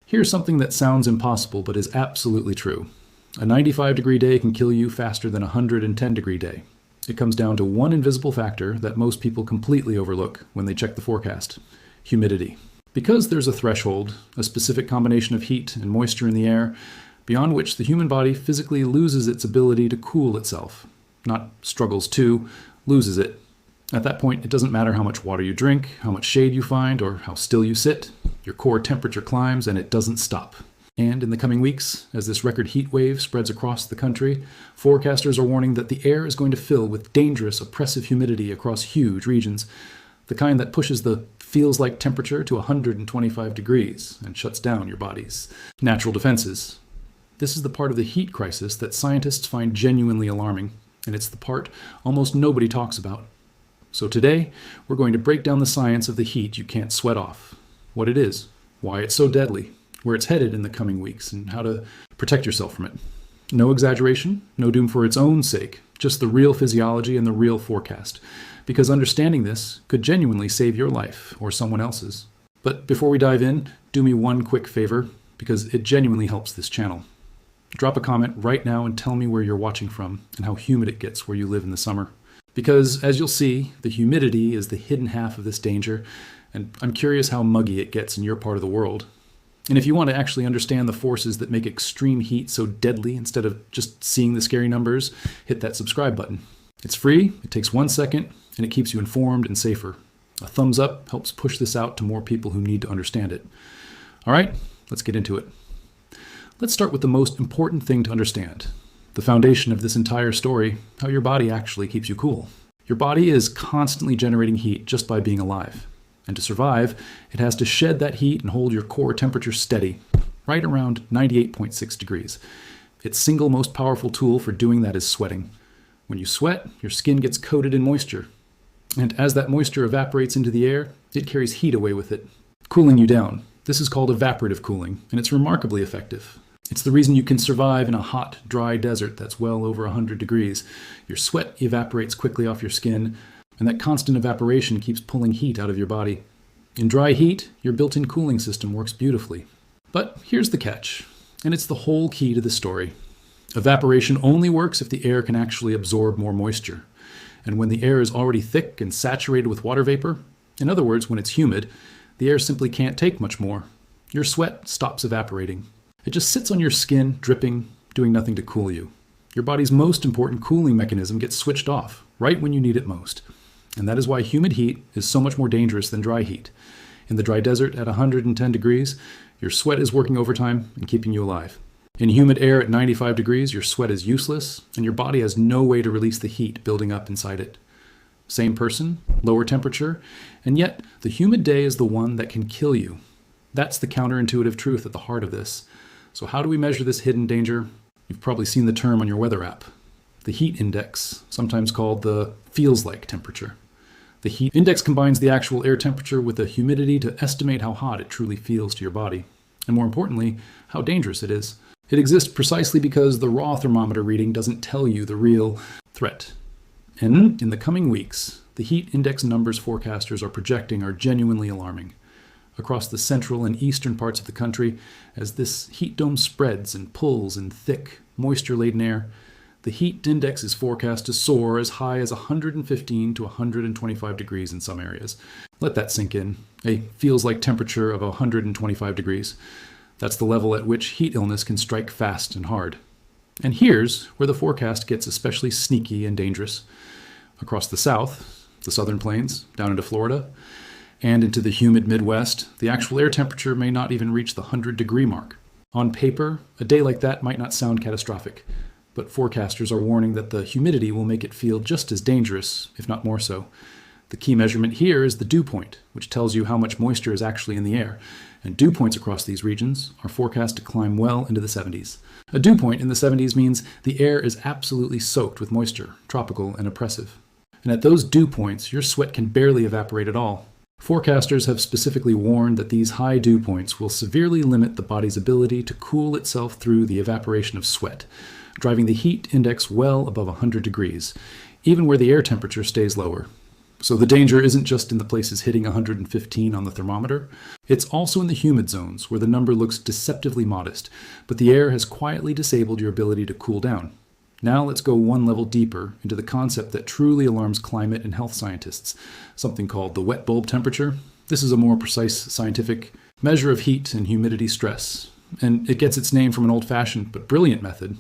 Here's something that sounds impossible but is absolutely true. A 95-degree day can kill you faster than a 110-degree day. It comes down to one invisible factor that most people completely overlook when they check the forecast: humidity. Because there's a threshold, a specific combination of heat and moisture in the air, beyond which the human body physically loses its ability to cool itself. Not struggles to, loses it. At that point, it doesn't matter how much water you drink, how much shade you find, or how still you sit. Your core temperature climbs and it doesn't stop. And in the coming weeks, as this record heat wave spreads across the country, forecasters are warning that the air is going to fill with dangerous, oppressive humidity across huge regions, the kind that pushes the feels like temperature to 125 degrees and shuts down your body's natural defenses. This is the part of the heat crisis that scientists find genuinely alarming, and it's the part almost nobody talks about. So today, we're going to break down the science of the heat you can't sweat off, what it is, why it's so deadly, where it's headed in the coming weeks, and how to protect yourself from it. No exaggeration, no doom for its own sake, just the real physiology and the real forecast, because understanding this could genuinely save your life or someone else's. But before we dive in, do me one quick favor, because it genuinely helps this channel. Drop a comment right now and tell me where you're watching from and how humid it gets where you live in the summer. Because, as you'll see, the humidity is the hidden half of this danger, and I'm curious how muggy it gets in your part of the world. And if you want to actually understand the forces that make extreme heat so deadly instead of just seeing the scary numbers, hit that subscribe button. It's free, it takes 1 second, and it keeps you informed and safer. A thumbs up helps push this out to more people who need to understand it. All right, let's get into it. Let's start with the most important thing to understand. The foundation of this entire story, how your body actually keeps you cool. Your body is constantly generating heat just by being alive. And to survive, it has to shed that heat and hold your core temperature steady, right around 98.6 degrees. Its single most powerful tool for doing that is sweating. When you sweat, your skin gets coated in moisture. And as that moisture evaporates into the air, it carries heat away with it, cooling you down. This is called evaporative cooling, and it's remarkably effective. It's the reason you can survive in a hot, dry desert that's well over 100 degrees. Your sweat evaporates quickly off your skin, and that constant evaporation keeps pulling heat out of your body. In dry heat, your built-in cooling system works beautifully. But here's the catch, and it's the whole key to the story. Evaporation only works if the air can actually absorb more moisture. And when the air is already thick and saturated with water vapor, in other words, when it's humid, the air simply can't take much more. Your sweat stops evaporating. It just sits on your skin, dripping, doing nothing to cool you. Your body's most important cooling mechanism gets switched off, right when you need it most. And that is why humid heat is so much more dangerous than dry heat. In the dry desert at 110 degrees, your sweat is working overtime and keeping you alive. In humid air at 95 degrees, your sweat is useless, and your body has no way to release the heat building up inside it. Same person, lower temperature, and yet the humid day is the one that can kill you. That's the counterintuitive truth at the heart of this. So how do we measure this hidden danger? You've probably seen the term on your weather app. The heat index, sometimes called the feels like temperature. The heat index combines the actual air temperature with the humidity to estimate how hot it truly feels to your body, and more importantly, how dangerous it is. It exists precisely because the raw thermometer reading doesn't tell you the real threat. And in the coming weeks, the heat index numbers forecasters are projecting are genuinely alarming. Across the central and eastern parts of the country, as this heat dome spreads and pulls in thick, moisture-laden air, the heat index is forecast to soar as high as 115 to 125 degrees in some areas. Let that sink in. A feels like temperature of 125 degrees. That's the level at which heat illness can strike fast and hard. And here's where the forecast gets especially sneaky and dangerous. Across the south, the southern plains, down into Florida, and into the humid Midwest, the actual air temperature may not even reach the 100-degree mark. On paper, a day like that might not sound catastrophic, but forecasters are warning that the humidity will make it feel just as dangerous, if not more so. The key measurement here is the dew point, which tells you how much moisture is actually in the air, and dew points across these regions are forecast to climb well into the 70s. A dew point in the 70s means the air is absolutely soaked with moisture, tropical and oppressive. And at those dew points, your sweat can barely evaporate at all. Forecasters have specifically warned that these high dew points will severely limit the body's ability to cool itself through the evaporation of sweat, driving the heat index well above 100 degrees, even where the air temperature stays lower. So the danger isn't just in the places hitting 115 on the thermometer. It's also in the humid zones, where the number looks deceptively modest, but the air has quietly disabled your ability to cool down. Now let's go one level deeper into the concept that truly alarms climate and health scientists, something called the wet bulb temperature. This is a more precise scientific measure of heat and humidity stress, and it gets its name from an old-fashioned but brilliant method.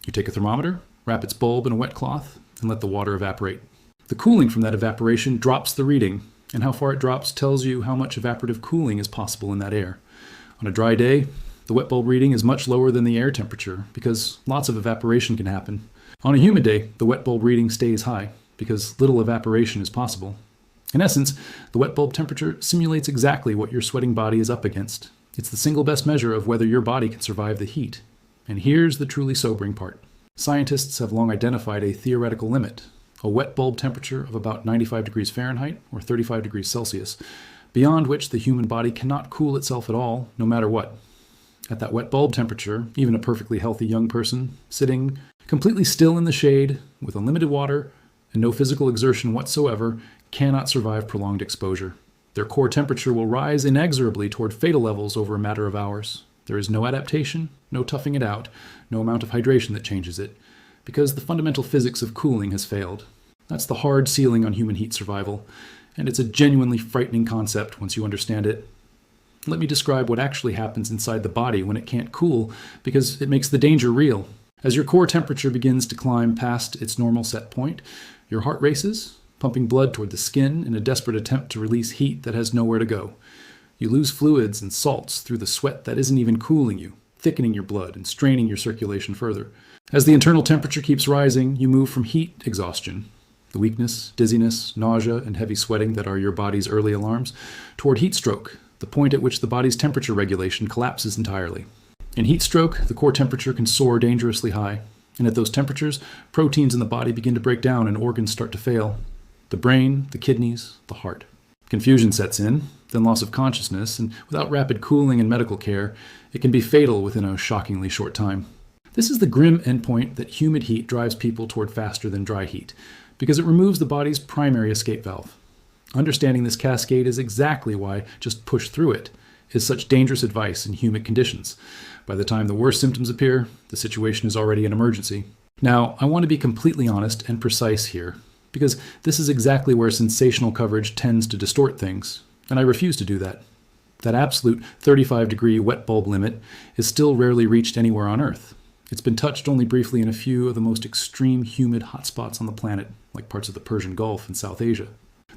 You take a thermometer, wrap its bulb in a wet cloth, and let the water evaporate. The cooling from that evaporation drops the reading, and how far it drops tells you how much evaporative cooling is possible in that air. On a dry day, the wet bulb reading is much lower than the air temperature because lots of evaporation can happen. On a humid day, the wet bulb reading stays high because little evaporation is possible. In essence, the wet bulb temperature simulates exactly what your sweating body is up against. It's the single best measure of whether your body can survive the heat. And here's the truly sobering part. Scientists have long identified a theoretical limit, a wet bulb temperature of about 95 degrees Fahrenheit or 35 degrees Celsius, beyond which the human body cannot cool itself at all, no matter what. At that wet bulb temperature, even a perfectly healthy young person, sitting completely still in the shade, with unlimited water and no physical exertion whatsoever, cannot survive prolonged exposure. Their core temperature will rise inexorably toward fatal levels over a matter of hours. There is no adaptation, no toughing it out, no amount of hydration that changes it, because the fundamental physics of cooling has failed. That's the hard ceiling on human heat survival, and it's a genuinely frightening concept once you understand it. Let me describe what actually happens inside the body when it can't cool, because it makes the danger real. As your core temperature begins to climb past its normal set point, your heart races, pumping blood toward the skin in a desperate attempt to release heat that has nowhere to go. You lose fluids and salts through the sweat that isn't even cooling you, thickening your blood and straining your circulation further. As the internal temperature keeps rising, you move from heat exhaustion, the weakness, dizziness, nausea, and heavy sweating that are your body's early alarms, toward heat stroke, the point at which the body's temperature regulation collapses entirely. In heat stroke, the core temperature can soar dangerously high, and at those temperatures, proteins in the body begin to break down and organs start to fail. The brain, the kidneys, the heart. Confusion sets in, then loss of consciousness, and without rapid cooling and medical care, it can be fatal within a shockingly short time. This is the grim endpoint that humid heat drives people toward faster than dry heat, because it removes the body's primary escape valve. Understanding this cascade is exactly why just push through it is such dangerous advice in humid conditions. By the time the worst symptoms appear, the situation is already an emergency. Now, I want to be completely honest and precise here, because this is exactly where sensational coverage tends to distort things, and I refuse to do that. That absolute 35-degree wet bulb limit is still rarely reached anywhere on Earth. It's been touched only briefly in a few of the most extreme humid hotspots on the planet, like parts of the Persian Gulf and South Asia.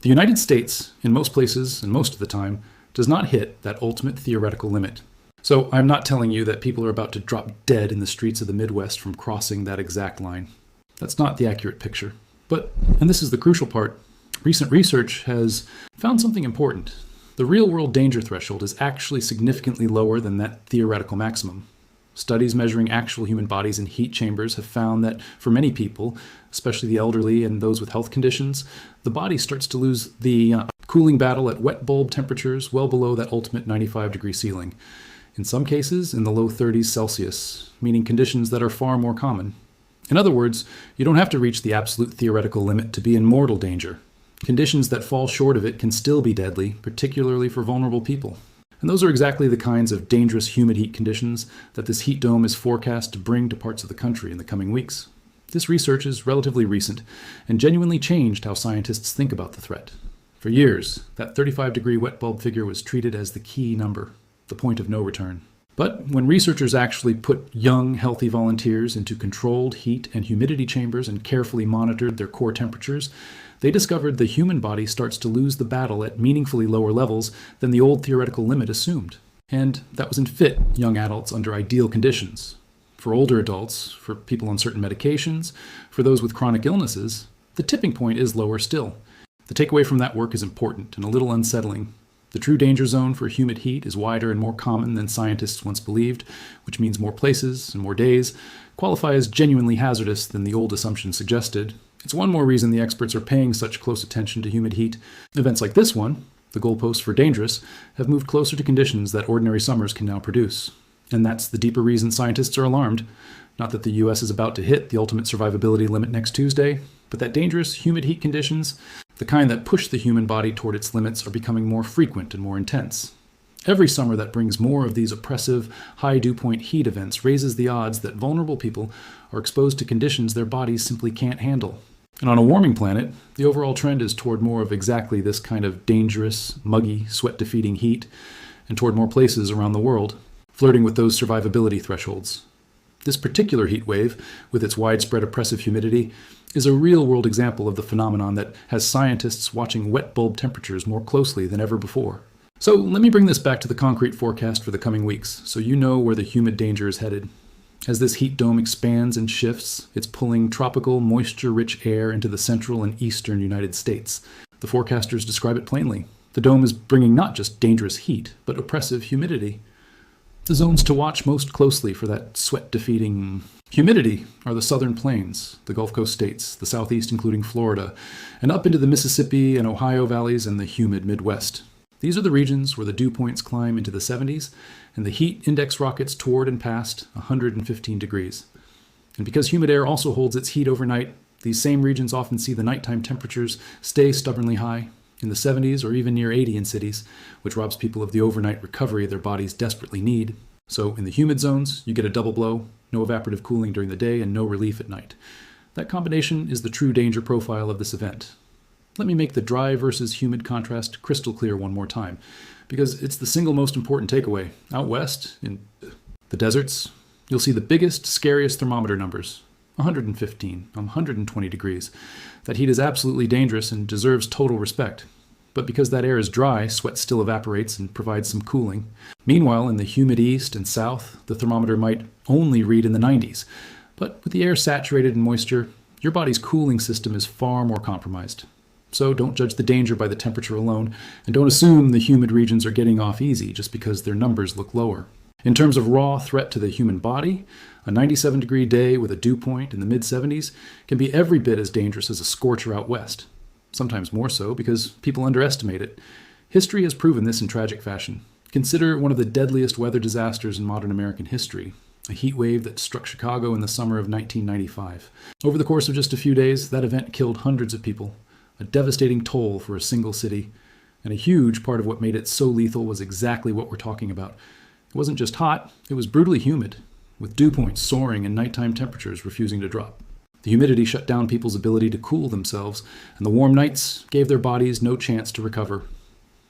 The United States, in most places and most of the time, does not hit that ultimate theoretical limit. So I'm not telling you that people are about to drop dead in the streets of the Midwest from crossing that exact line. That's not the accurate picture. But, and this is the crucial part, recent research has found something important. The real-world danger threshold is actually significantly lower than that theoretical maximum. Studies measuring actual human bodies in heat chambers have found that for many people, especially the elderly and those with health conditions, the body starts to lose the cooling battle at wet bulb temperatures well below that ultimate 95-degree ceiling. In some cases, in the low 30s Celsius, meaning conditions that are far more common. In other words, you don't have to reach the absolute theoretical limit to be in mortal danger. Conditions that fall short of it can still be deadly, particularly for vulnerable people. And those are exactly the kinds of dangerous humid heat conditions that this heat dome is forecast to bring to parts of the country in the coming weeks. This research is relatively recent and genuinely changed how scientists think about the threat. For years, that 35-degree wet bulb figure was treated as the key number, the point of no return. But when researchers actually put young, healthy volunteers into controlled heat and humidity chambers and carefully monitored their core temperatures, they discovered the human body starts to lose the battle at meaningfully lower levels than the old theoretical limit assumed. And that was in fit young adults under ideal conditions. For older adults, for people on certain medications, for those with chronic illnesses, the tipping point is lower still. The takeaway from that work is important and a little unsettling. The true danger zone for humid heat is wider and more common than scientists once believed, which means more places and more days qualify as genuinely hazardous than the old assumption suggested. It's one more reason the experts are paying such close attention to humid heat. Events like this one, the goalposts for dangerous, have moved closer to conditions that ordinary summers can now produce. And that's the deeper reason scientists are alarmed. Not that the U.S. is about to hit the ultimate survivability limit next Tuesday, but that dangerous humid heat conditions, The kind that push the human body toward its limits are becoming more frequent and more intense. Every summer that brings more of these oppressive, high dew point heat events raises the odds that vulnerable people are exposed to conditions their bodies simply can't handle. And on a warming planet, the overall trend is toward more of exactly this kind of dangerous, muggy, sweat-defeating heat, and toward more places around the world, flirting with those survivability thresholds. This particular heat wave, with its widespread oppressive humidity, is a real-world example of the phenomenon that has scientists watching wet bulb temperatures more closely than ever before. So let me bring this back to the concrete forecast for the coming weeks, so you know where the humid danger is headed. As this heat dome expands and shifts, it's pulling tropical, moisture-rich air into the central and eastern United States. The forecasters describe it plainly. The dome is bringing not just dangerous heat, but oppressive humidity. The zones to watch most closely for that sweat-defeating humidity are the southern plains, the Gulf Coast states, the southeast including Florida, and up into the Mississippi and Ohio valleys and the humid Midwest. These are the regions where the dew points climb into the 70s and the heat index rockets toward and past 115 degrees. And because humid air also holds its heat overnight, these same regions often see the nighttime temperatures stay stubbornly high, in the 70s or even near 80 in cities, which robs people of the overnight recovery their bodies desperately need. So in the humid zones, you get a double blow, no evaporative cooling during the day and no relief at night. That combination is the true danger profile of this event. Let me make the dry versus humid contrast crystal clear one more time, because it's the single most important takeaway. Out west, in the deserts, you'll see the biggest, scariest thermometer numbers, 115, 120 degrees. That heat is absolutely dangerous and deserves total respect. But because that air is dry, sweat still evaporates and provides some cooling. Meanwhile, in the humid east and south, the thermometer might only read in the 90s. But with the air saturated in moisture, your body's cooling system is far more compromised. So don't judge the danger by the temperature alone, and don't assume the humid regions are getting off easy just because their numbers look lower. In terms of raw threat to the human body, a 97-degree day with a dew point in the mid-70s can be every bit as dangerous as a scorcher out west. Sometimes more so because people underestimate it. History has proven this in tragic fashion. Consider one of the deadliest weather disasters in modern American history, a heat wave that struck Chicago in the summer of 1995. Over the course of just a few days, that event killed hundreds of people. A devastating toll for a single city, and a huge part of what made it so lethal was exactly what we're talking about. It wasn't just hot, it was brutally humid, with dew points soaring and nighttime temperatures refusing to drop. The humidity shut down people's ability to cool themselves, and the warm nights gave their bodies no chance to recover.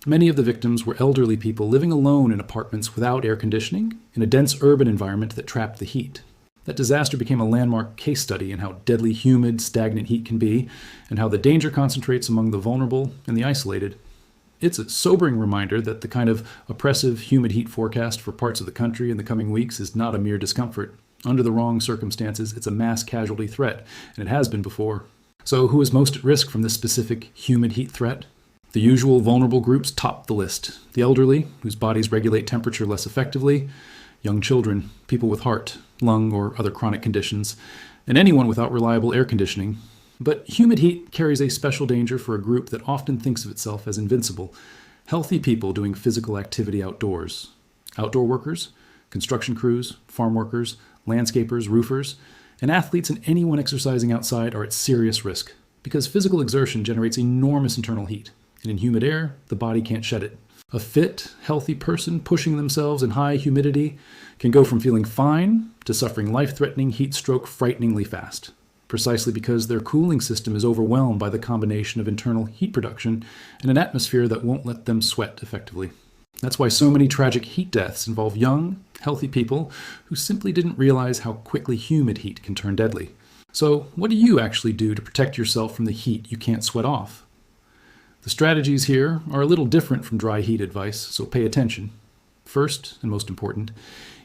Many of the victims were elderly people living alone in apartments without air conditioning, in a dense urban environment that trapped the heat. That disaster became a landmark case study in how deadly humid, stagnant heat can be, and how the danger concentrates among the vulnerable and the isolated. It's a sobering reminder that the kind of oppressive, humid heat forecast for parts of the country in the coming weeks is not a mere discomfort. Under the wrong circumstances, it's a mass casualty threat, and it has been before. So who is most at risk from this specific humid heat threat? The usual vulnerable groups top the list. The elderly, whose bodies regulate temperature less effectively, young children, people with heart, lung, or other chronic conditions, and anyone without reliable air conditioning. But humid heat carries a special danger for a group that often thinks of itself as invincible: healthy people doing physical activity outdoors. Outdoor workers, construction crews, farm workers, landscapers, roofers, and athletes and anyone exercising outside are at serious risk, because physical exertion generates enormous internal heat, and in humid air, the body can't shed it. A fit, healthy person pushing themselves in high humidity can go from feeling fine to suffering life-threatening heat stroke frighteningly fast, precisely because their cooling system is overwhelmed by the combination of internal heat production and an atmosphere that won't let them sweat effectively. That's why so many tragic heat deaths involve young, healthy people who simply didn't realize how quickly humid heat can turn deadly. So what do you actually do to protect yourself from the heat you can't sweat off? The strategies here are a little different from dry heat advice, so pay attention. First, and most important,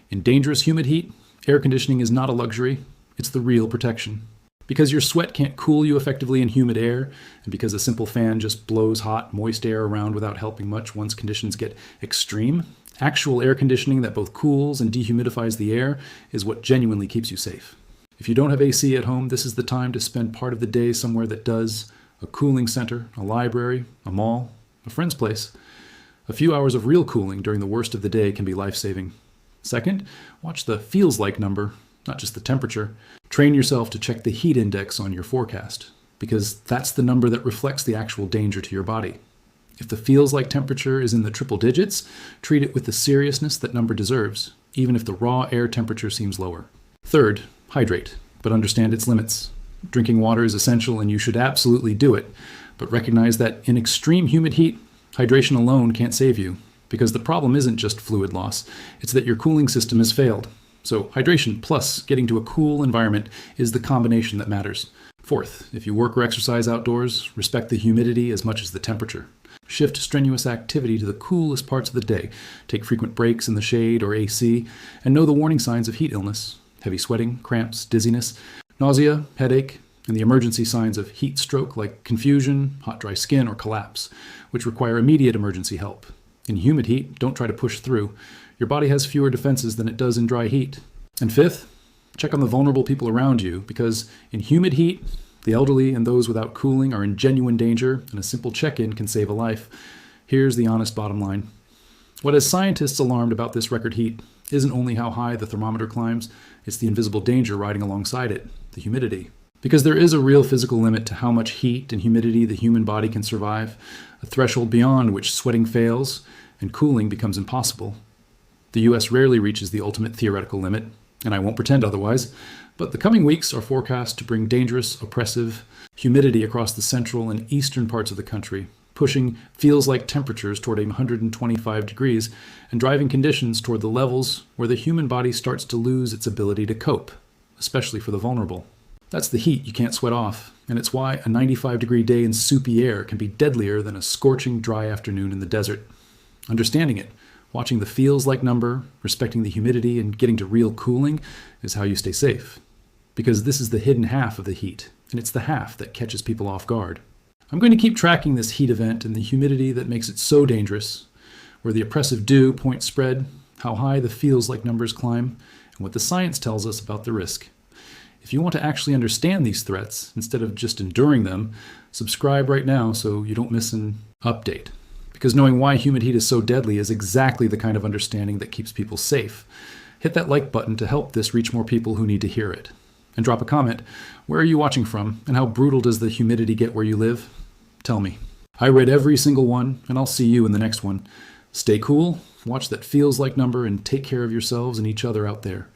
in dangerous humid heat, air conditioning is not a luxury, it's the real protection. Because your sweat can't cool you effectively in humid air, and because a simple fan just blows hot, moist air around without helping much once conditions get extreme, actual air conditioning that both cools and dehumidifies the air is what genuinely keeps you safe. If you don't have AC at home, this is the time to spend part of the day somewhere that does: a cooling center, a library, a mall, a friend's place. A few hours of real cooling during the worst of the day can be life-saving. Second, watch the feels like number, not just the temperature. Train yourself to check the heat index on your forecast. because that's the number that reflects the actual danger to your body. If the feels like temperature is in the triple digits, treat it with the seriousness that number deserves, even if the raw air temperature seems lower. Third, hydrate, but understand its limits. Drinking water is essential and you should absolutely do it, but recognize that in extreme humid heat, hydration alone can't save you, because the problem isn't just fluid loss, it's that your cooling system has failed. So hydration plus getting to a cool environment is the combination that matters. Fourth, if you work or exercise outdoors, respect the humidity as much as the temperature. Shift strenuous activity to the coolest parts of the day. Take frequent breaks in the shade or AC, and know the warning signs of heat illness: heavy sweating, cramps, dizziness, nausea, headache, and the emergency signs of heat stroke like confusion, hot dry skin, or collapse, which require immediate emergency help. In humid heat, don't try to push through. Your body has fewer defenses than it does in dry heat. And fifth, check on the vulnerable people around you, because in humid heat, the elderly and those without cooling are in genuine danger, and a simple check-in can save a life. Here's the honest bottom line. What has scientists alarmed about this record heat isn't only how high the thermometer climbs, it's the invisible danger riding alongside it, the humidity. Because there is a real physical limit to how much heat and humidity the human body can survive, a threshold beyond which sweating fails and cooling becomes impossible. The US rarely reaches the ultimate theoretical limit, and I won't pretend otherwise, but the coming weeks are forecast to bring dangerous, oppressive humidity across the central and eastern parts of the country, pushing feels-like temperatures toward 125 degrees and driving conditions toward the levels where the human body starts to lose its ability to cope, especially for the vulnerable. That's the heat you can't sweat off, and it's why a 95-degree day in soupy air can be deadlier than a scorching, dry afternoon in the desert. Understanding it, watching the feels-like number, respecting the humidity, and getting to real cooling is how you stay safe. Because this is the hidden half of the heat, and it's the half that catches people off guard. I'm going to keep tracking this heat event and the humidity that makes it so dangerous, where the oppressive dew points spread, how high the feels-like numbers climb, and what the science tells us about the risk. If you want to actually understand these threats, instead of just enduring them, subscribe right now so you don't miss an update. Because knowing why humid heat is so deadly is exactly the kind of understanding that keeps people safe. Hit that like button to help this reach more people who need to hear it. And drop a comment. Where are you watching from, and how brutal does the humidity get where you live? Tell me. I read every single one, and I'll see you in the next one. Stay cool, watch that feels like number, and take care of yourselves and each other out there.